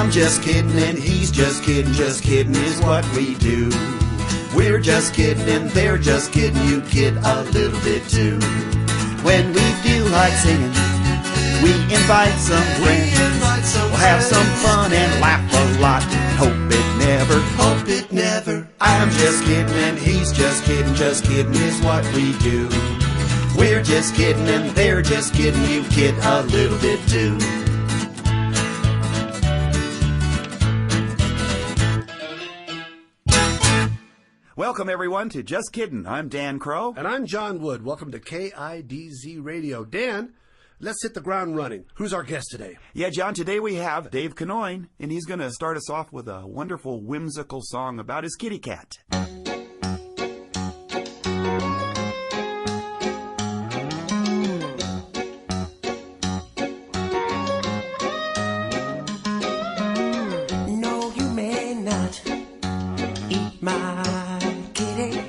I'm just kidding and he's just kidding is what we do. We're just kidding and they're just kidding, you kid a little bit too. When we feel like singing, we invite some friends. We'll have some fun and laugh a lot. Hope it never. I'm just kidding and he's just kidding is what we do. We're just kidding and they're just kidding, you kid a little bit too. Welcome, everyone, to Just Kiddin'. I'm Dan Crow. And I'm John Wood. Welcome to KIDZ Radio. Dan, let's hit the ground running. Who's our guest today? Yeah, John, today we have Dave Kinnoin, and he's going to start us off with a wonderful, whimsical song about his kitty cat. No, you may not eat my kitty.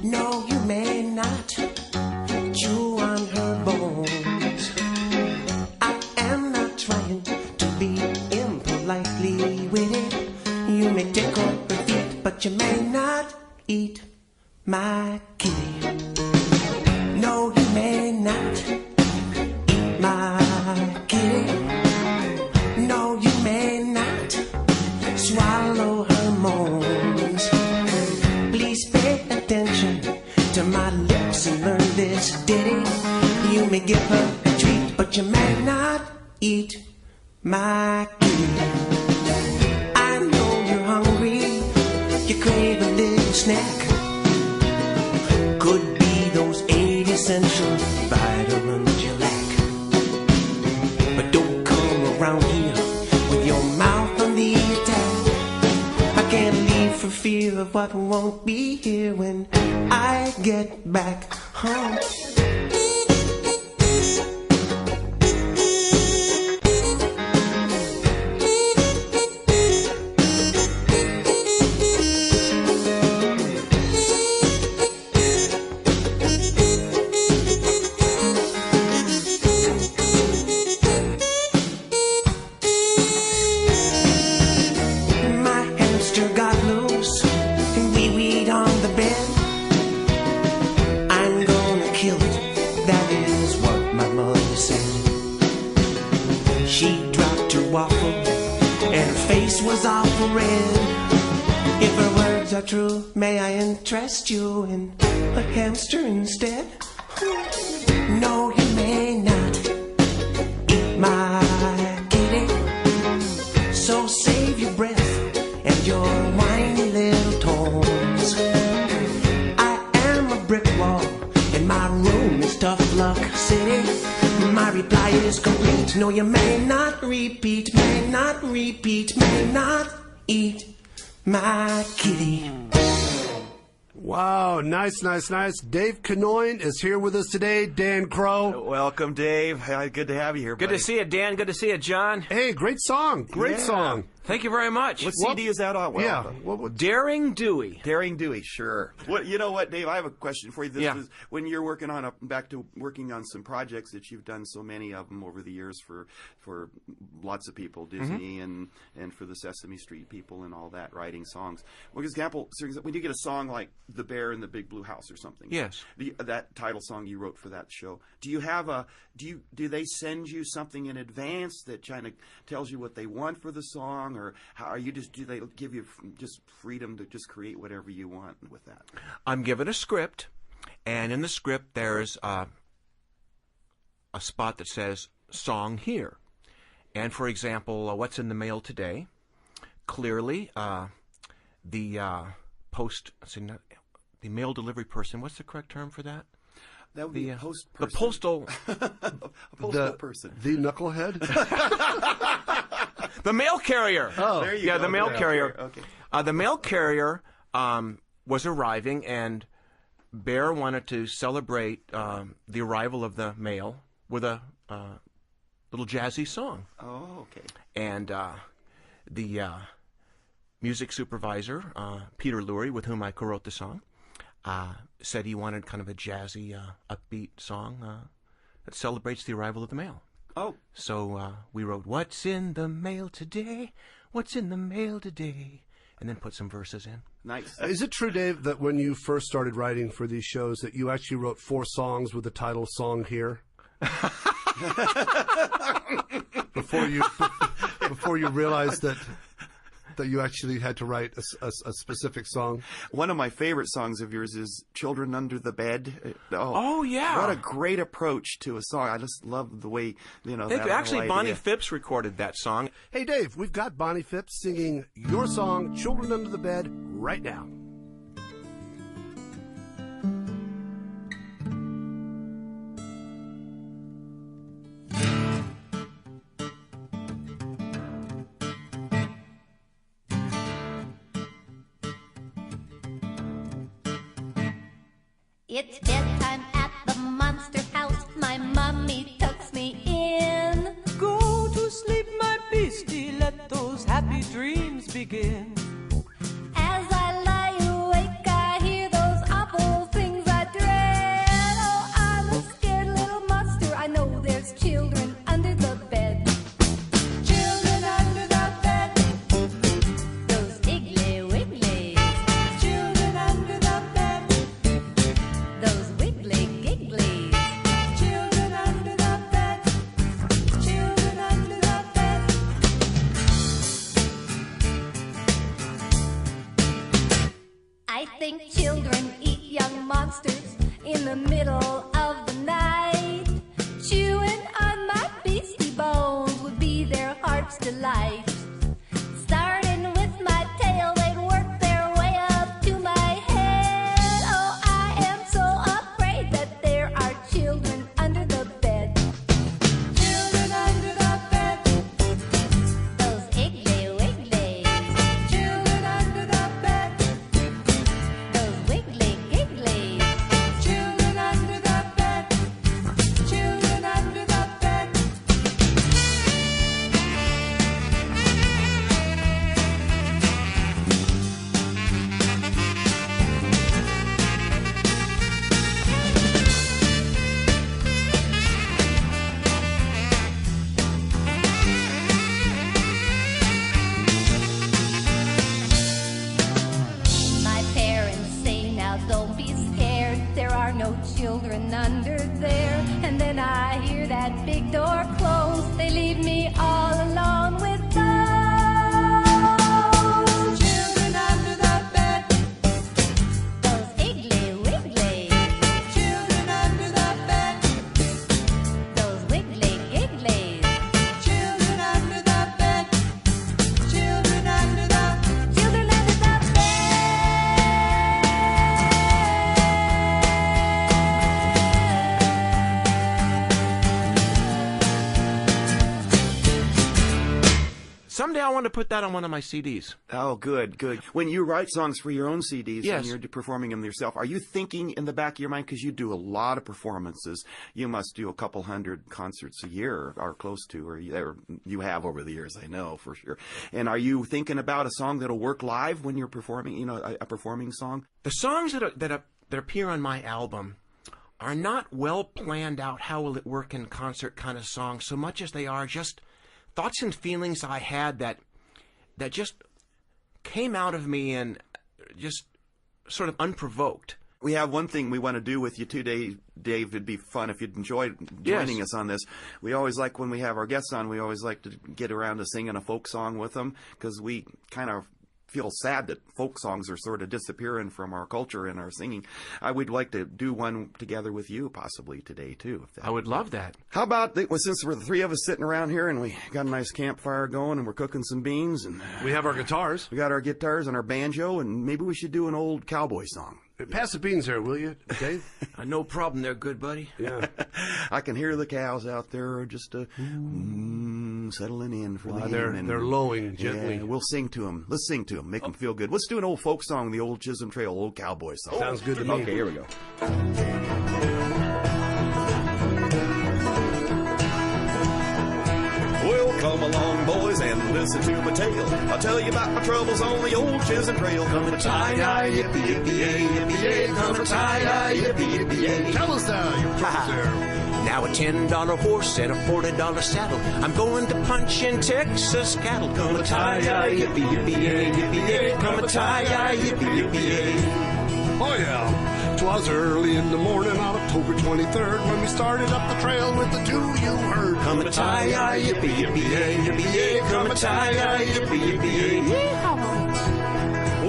No, you may not chew on her bones. I am not trying to be impolitely witty. You may tickle her feet, but you may not eat my kitty. No, you may not eat my kitty. No, you may not swallow her moans. Please pay attention to my lips and learn this ditty. You may give her a treat, but you may not eat my kitty. I know you're hungry, you crave a little snack. Could be those 8 essential vitamins you lack. But don't come around here with your mouth on the attack. I can't leave for fear of what won't be here when I get back home. My hamster got loose and wee-weed on the bed. I'm gonna kill it, that is what my mother said. She dropped her waffle and her face was awful red. If her words are true, may I interest you in a hamster instead? No, you may not eat my kitty. So save your breath and your whiny little tones. I am a brick wall and my room is Tough Luck City. My reply is complete. No, you may not repeat, may not repeat, may not eat my kitty. Wow, nice. Dave Kinnoin is here with us today. Dan Crow. Welcome, Dave. Good to have you here, Good buddy. to see you, Dan. Good to see you, John. Hey, great song. Great Yeah. song. Thank you very much. What CD is that on? Well, Yeah. What, Daring Dewey. Daring Dewey, sure. What you know what, Dave? I have a question for you. This Yeah. is when you're working on back to working on some projects that you've done so many of them over the years for lots of people, Disney and for the Sesame Street people and all that, writing songs. For example, when you get a song like "The Bear in the Big Blue House" or something, Yes. that title song you wrote for that show. Do you have do they send you something in advance that kind of tells you what they want for the song, or how are you do they give you just freedom to just create whatever you want with that? I'm given a script, and in the script there's a spot that says "Song Here." And for example, what's in the mail today? Clearly, the the mail delivery person. What's the correct term for that? That would be The a post the person. postal a postal person. The knucklehead? the mail carrier. Oh. There you Yeah, go. the mail carrier. Okay. The mail carrier was arriving, and Bear wanted to celebrate the arrival of the mail with a little jazzy song. Oh, okay. And the music supervisor, Peter Lurie, with whom I co-wrote the song, said he wanted kind of a jazzy, upbeat song that celebrates the arrival of the mail. Oh. So we wrote, "What's in the mail today? What's in the mail today?" And then put some verses in. Nice. Is it true, Dave, that when you first started writing for these shows that you actually wrote 4 songs with the title "Song Here"? before you realized that you actually had to write a specific song? One of my favorite songs of yours is "Children Under the Bed." Oh, yeah. What a great approach to a song. I just love the way, Actually, Bonnie Phipps recorded that song. Hey, Dave, we've got Bonnie Phipps singing your song, "Children Under the Bed," right now. It's bedtime at the monster house. My mommy tucks me in. Go to sleep, my beastie, let those happy dreams begin. As I lie awake, I hear those awful things I dread. Oh, I'm a scared little monster. I know there's children under the bed. Children under the bed. Those iggly wigglies. Children under the bed. Those wiggly gigglies. Children under the bed. Children under the bed. I think children eat young monsters in the middle of the night. Chewing on my beastie bones would be their heart's delight. Starting with my tail, they'd work their way up to my head. Oh, I am so afraid that there are children under the bed. Children under the bed. Those iggly wigglies. Children under the bed. Those wiggly gigglies. Children under the bed. Children under the bed. My parents say, now don't be scared, there are no children under there. And then I hear that big door close, they leave me all alone with those children under the bed. Those iggly wigglies. Children under the bed. Those wiggly gigglies. Children under the bed. Children under the children under the Someday I want to put that on one of my CDs. Oh, good, good. When you write songs for your own CDs Yes. and you're performing them yourself, are you thinking in the back of your mind, because you do a lot of performances, you must do a couple hundred concerts a year or close to, or you have over the years, I know for sure. And are you thinking about a song that'll work live when you're performing, a performing song? The songs that appear on my album are not well planned out, how will it work in concert kind of songs, so much as they are just thoughts and feelings I had that just came out of me and just sort of unprovoked. We have one thing we want to do with you today, Dave. It'd be fun if you'd enjoy joining us on this. We always like, when we have our guests on, we always like to get around to singing a folk song with them, because we kind of feel sad that folk songs are sort of disappearing from our culture and our singing. We'd like to do one together with you possibly today too. I would love that. How about, since we're the three of us sitting around here and we got a nice campfire going and we're cooking some beans and We have our guitars. we got our guitars and our banjo, and maybe we should do an old cowboy song. Pass the beans there, will you, Dave? No problem there, good buddy. Yeah. I can hear the cows out there just settling in for the evening. They're lowing gently. Yeah, we'll sing to them. Let's sing to them. Make them feel good. Let's do an old folk song, the old Chisholm Trail, old cowboy song. Sounds good to me. Okay, here we go. Well, come along, boys, and listen to my tale. I'll tell you about my troubles on the old Chisholm Trail. Come and tie-yi, yippee, yippee, yay, yippee, yay. Come and tie-yi, yippee, yippee, yay. Tell us now, your troubles there. Now a $10 horse and a $40 saddle. I'm going to punch in Texas cattle. Come a tie-yi, yippee, yippee-yay, yippee-yay. Come a tie-yi, yippee, yippee-yay. Oh yeah, 'twas early in the morning on October 23rd when we started up the trail with the two you heard. Come a tie-yi, yippee, yippee-yay, yippee-yay. Come a tie-yi, yippee, yippee-yay.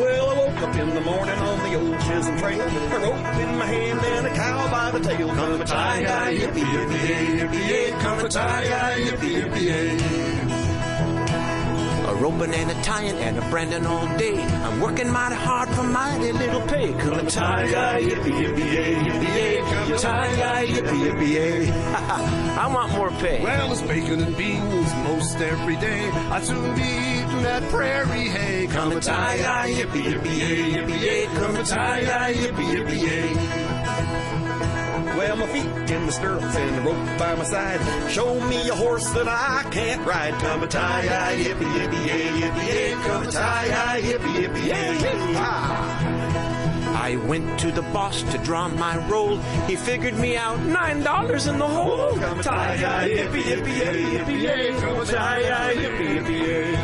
Well, I woke up in the morning on the old Chisholm Trail, a rope in my hand and a cow by the tail. Come a tie-yi, yippee, yippee-yay, yippee-yay. Come a tie-yi, yippee, yippee-yay. A roping and a tying and a branding all day. I'm working mighty hard for mighty little pay. Come a tie-yi, yippee, yippee-yay, yippee-yay. Come a tie-yi, yippee, yippee-yay. I want more pay. Well, it's bacon and beans most every day. I'd soon be eating that prairie hay. Come a tie-yi, yippee, yippee-yay, yippee-yay. Come a tie-yi, yippee, yippee-yay. Well, my feet in the stirrups and the rope by my side. Show me a horse that I can't ride. Come a tie-yi, yippee, yippee-yay, yippee-yay. Come a tie-yi, yippee, yippee-yay. I went to the boss to draw my roll. He figured me out $9 in the hole. Come a tie-yi, yippee, yippee-yay, yippee-yay. Come a tie-yi, yippee, yippee-yay.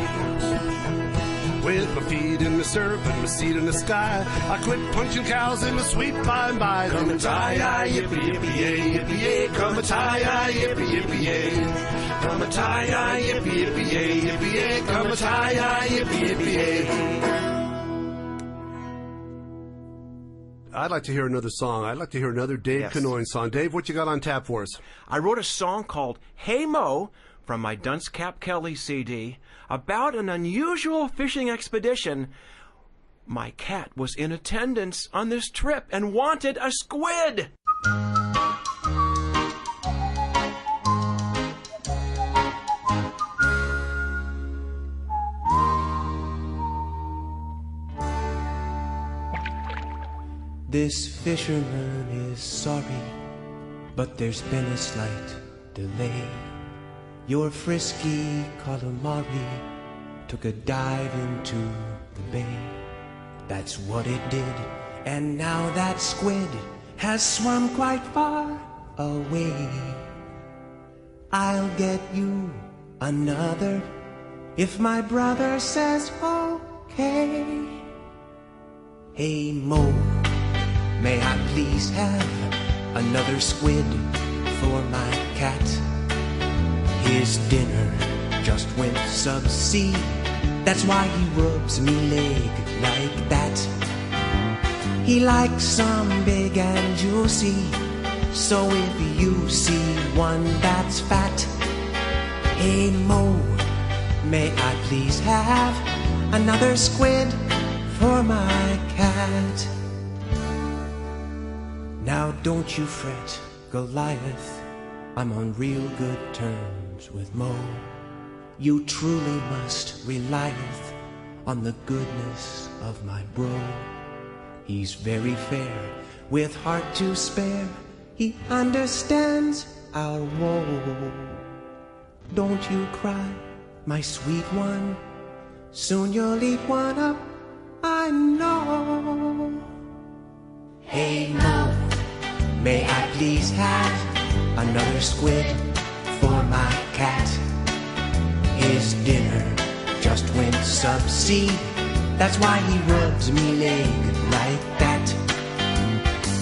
With my feet in the syrup and my seat in the sky, I quit punching cows in the sweet by and by. Come a tie-yi, yippee, yippee-yay, yippee-yay. Come a tie-yi, yippee, yippee-yay. Come a tie-yi, yippee, yippee-yay, yippee-yay. Come a tie-yi, yippee, yippee-yay. I'd like to hear another song. I'd like to hear another Dave Kinnoin song. Dave, what you got on tap for us? I wrote a song called Hey Mo from my Dunce Cap Kelly CD about an unusual fishing expedition. My cat was in attendance on this trip and wanted a squid. This fisherman is sorry, but there's been a slight delay. Your frisky calamari took a dive into the bay. That's what it did, and now that squid has swum quite far away. I'll get you another if my brother says okay. Hey Mo, may I please have another squid for my cat? His dinner just went sub-sea. That's why he rubs me leg like that. He likes some big and juicy, so if you see one that's fat, hey Mo, may I please have another squid for my cat? Now don't you fret, Goliath, I'm on real good terms with Mo. You truly must relieth on the goodness of my bro. He's very fair, with heart to spare. He understands our woe. Don't you cry, my sweet one. Soon you'll eat one up, I know. Hey Mo, may I please have another squid for my cat? His dinner just went sub-sea. That's why he rubs me leg like that.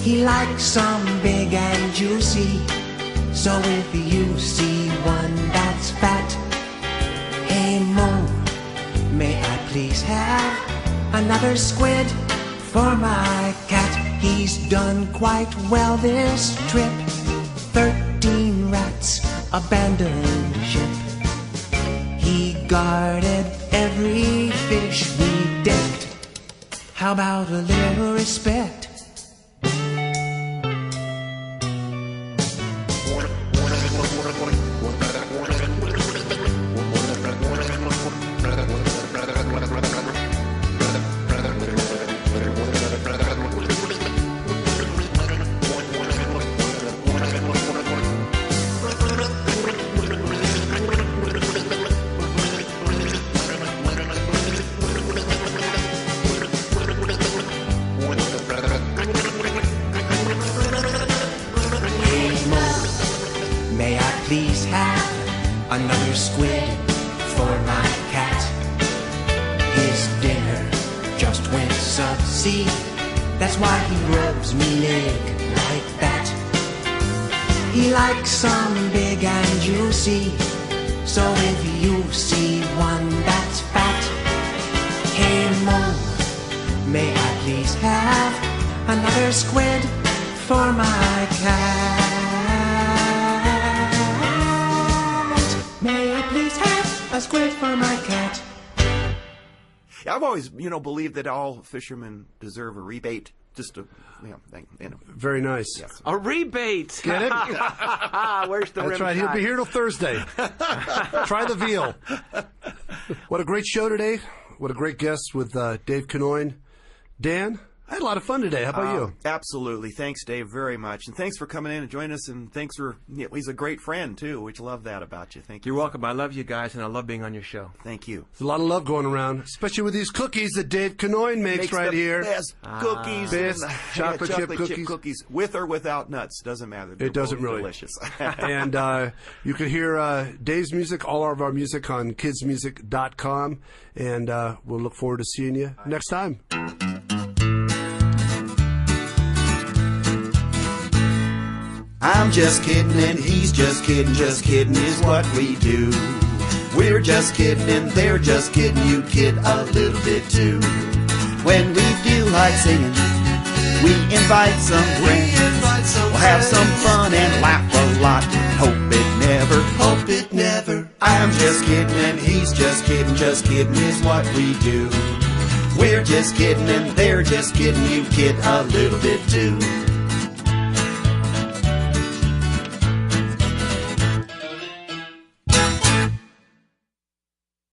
He likes some big and juicy, so if you see one that's fat, hey Mo, may I please have another squid for my cat? He's done quite well this trip. 13 rats abandoned ship. He guarded every fish we decked. How about a little respect? please have another squid for my cat? His dinner just went subsea. That's why he rubs me leg like that. He likes some big and juicy. So if you see one that's fat, hey Mo, may I please have another squid for my cat? May I please have a squid for my cat? I've always, believed that all fishermen deserve a rebate. Just a, thing. Very nice. Yes. A rebate. Get it? Where's the That's rim right. He'll shot? be here till Thursday. Try the veal. What a great show today. What a great guest with Dave Kinnoin. Dan, I had a lot of fun today. How about you? Absolutely. Thanks, Dave, very much. And thanks for coming in and joining us. And thanks for, he's a great friend, too. We love that about you. Thank you. You're welcome. I love you guys, and I love being on your show. Thank you. There's a lot of love going around, especially with these cookies that Dave Kinnoin makes right the here. Best cookies. Best and, chocolate chip chip cookies. with or without nuts. Doesn't matter. They're It doesn't both really. Delicious. And you can hear Dave's music, all of our music on KidzMusic.com. And we'll look forward to seeing you next time. I'm just kidding and he's just kidding is what we do. We're just kidding and they're just kidding, you kid a little bit too. When we do like singing, we invite some friends. We'll have some fun and laugh a lot. Hope it never. I'm just kidding and he's just kidding is what we do. We're just kidding and they're just kidding, you kid a little bit too.